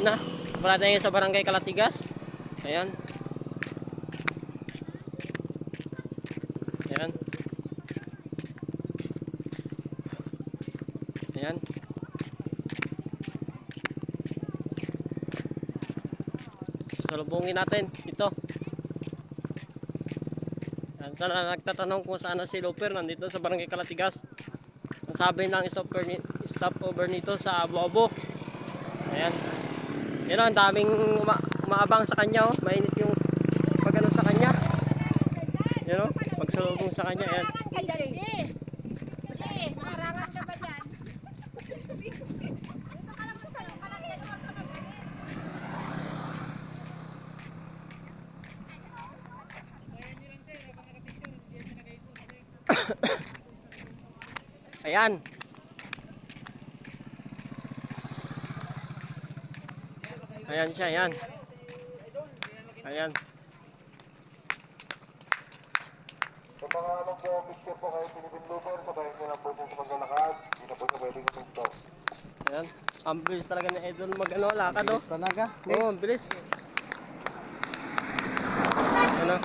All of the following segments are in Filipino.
na. Wala tayo sa Barangay Kalatigas. Ayan. Ayan. Ayan. Salubungin natin ito. Ayan. Sana nagtatanong kung saan na si Looper, nandito sa Barangay Kalatigas. Ang sabi ng stopover nito sa Abo-Abo. Ayan. Yan o, ang daming umaabang sa kanya. Oh. Mainit yung pag-ano sa kanya. Yan o, pagsalubong sa kanya. Ayan. Ayan. Ayan siya, ayan. Ayan. Sa mga mag-picture po kayo pinipinluber, sabayin nyo lang po sa maglalakad. Hindi na po sa pwedeng ito. Ayan. Ang bilis talaga ni Idol mag-ano, lakad oh. Talaga? Oo, ang bilis. Ano?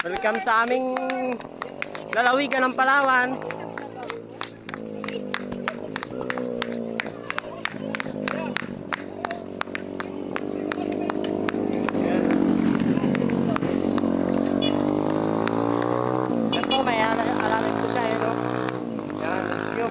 Welcome sa aming lalawigan ng Palawan. Yan po, may alalay po siya. Yan o. Yan, let's go.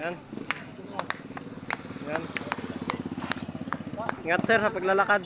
Yan. Yan. Ingat sir sa paglalakad.